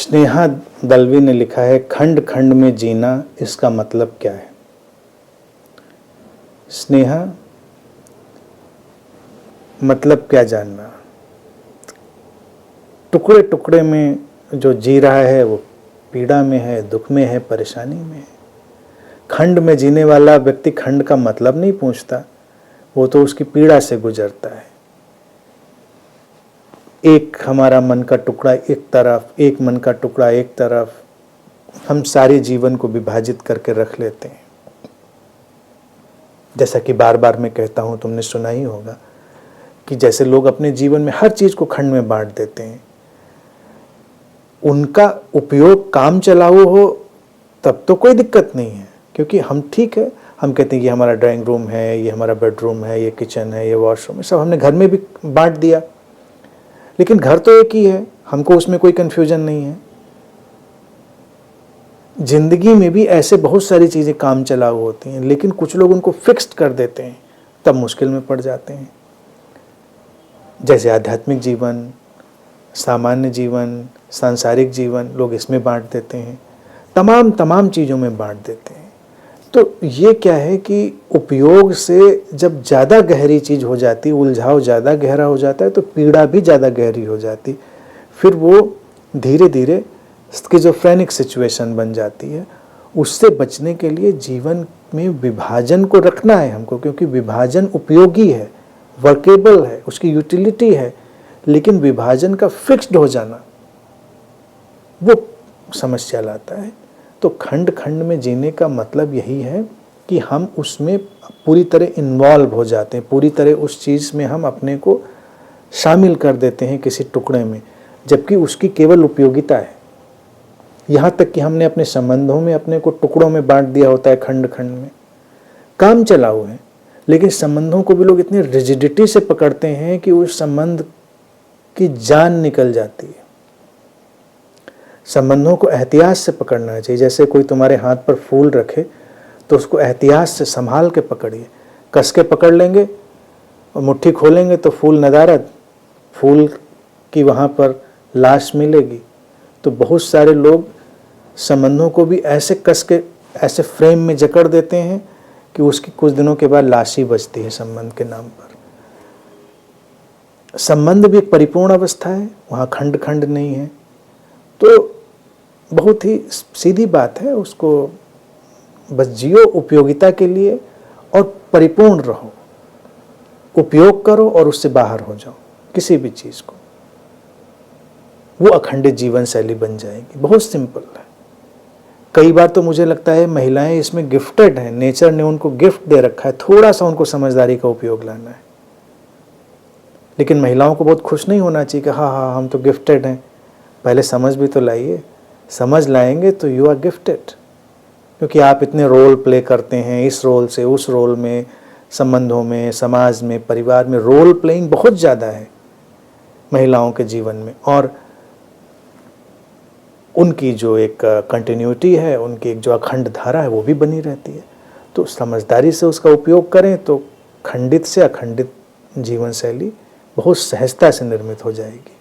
स्नेहा दलवी ने लिखा है, खंड खंड में जीना इसका मतलब क्या है। स्नेहा, मतलब क्या जानना। टुकड़े टुकड़े में जो जी रहा है वो पीड़ा में है, दुख में है, परेशानी में है। खंड में जीने वाला व्यक्ति खंड का मतलब नहीं पूछता, वो तो उसकी पीड़ा से गुजरता है। एक हमारा मन का टुकड़ा एक तरफ, एक मन का टुकड़ा एक तरफ, हम सारे जीवन को विभाजित करके रख लेते हैं। जैसा कि बार बार मैं कहता हूं, तुमने सुना ही होगा कि जैसे लोग अपने जीवन में हर चीज को खंड में बांट देते हैं, उनका उपयोग काम चलाऊ हो तब तो कोई दिक्कत नहीं है, क्योंकि हम ठीक है, हम कहते हैं कि हमारा ड्राइंग रूम है, ये हमारा बेडरूम है, ये किचन है, ये वॉशरूम है, सब हमने घर में भी बांट दिया। लेकिन घर तो एक ही है, हमको उसमें कोई कंफ्यूजन नहीं है। जिंदगी में भी ऐसे बहुत सारी चीज़ें काम चलाऊ होती हैं, लेकिन कुछ लोग उनको फिक्स्ड कर देते हैं, तब मुश्किल में पड़ जाते हैं। जैसे आध्यात्मिक जीवन, सामान्य जीवन, सांसारिक जीवन, लोग इसमें बांट देते हैं, तमाम चीज़ों में बांट देते हैं। तो ये क्या है कि उपयोग से जब ज़्यादा गहरी चीज़ हो जाती, उलझाव ज़्यादा गहरा हो जाता है, तो पीड़ा भी ज़्यादा गहरी हो जाती, फिर वो धीरे धीरे स्किज़ोफ्रेनिक सिचुएशन बन जाती है। उससे बचने के लिए जीवन में विभाजन को रखना है हमको, क्योंकि विभाजन उपयोगी है, वर्केबल है, उसकी यूटिलिटी है। लेकिन विभाजन का फिक्स्ड हो जाना वो समस्या लाता है। तो खंड खंड में जीने का मतलब यही है कि हम उसमें पूरी तरह इन्वॉल्व हो जाते हैं, पूरी तरह उस चीज़ में हम अपने को शामिल कर देते हैं किसी टुकड़े में, जबकि उसकी केवल उपयोगिता है। यहाँ तक कि हमने अपने संबंधों में अपने को टुकड़ों में बांट दिया होता है, खंड खंड में। काम चलाऊ है, लेकिन संबंधों को भी लोग इतनी रिजिडिटी से पकड़ते हैं कि उस संबंध की जान निकल जाती है। संबंधों को एहतियात से पकड़ना चाहिए। जैसे कोई तुम्हारे हाथ पर फूल रखे तो उसको एहतियात से संभाल के पकड़िए। कस के पकड़ लेंगे और मुट्ठी खोलेंगे तो फूल नदारद, फूल की वहाँ पर लाश मिलेगी। तो बहुत सारे लोग संबंधों को भी ऐसे कस के, ऐसे फ्रेम में जकड़ देते हैं कि उसकी कुछ दिनों के बाद लाश ही बचती है संबंध के नाम पर। संबंध भी एक परिपूर्ण अवस्था है, वहाँ खंड खंड नहीं है। तो बहुत ही सीधी बात है, उसको बस जियो उपयोगिता के लिए और परिपूर्ण रहो, उपयोग करो और उससे बाहर हो जाओ किसी भी चीज़ को, वो अखंडित जीवन शैली बन जाएगी। बहुत सिंपल है। कई बार तो मुझे लगता है महिलाएं इसमें गिफ्टेड हैं, नेचर ने उनको गिफ्ट दे रखा है, थोड़ा सा उनको समझदारी का उपयोग लाना है। लेकिन महिलाओं को बहुत खुश नहीं होना चाहिए कि हाँ हम तो गिफ्टेड हैं, पहले समझ भी तो लाइए। समझ लाएंगे तो यू आर गिफ्टेड, क्योंकि आप इतने रोल प्ले करते हैं, इस रोल से उस रोल में, संबंधों में, समाज में, परिवार में रोल प्लेइंग बहुत ज़्यादा है महिलाओं के जीवन में। और उनकी जो एक कंटिन्यूटी है, उनकी एक जो अखंड धारा है, वो भी बनी रहती है। तो समझदारी से उसका उपयोग करें तो खंडित से अखंडित जीवन शैली बहुत सहजता से निर्मित हो जाएगी।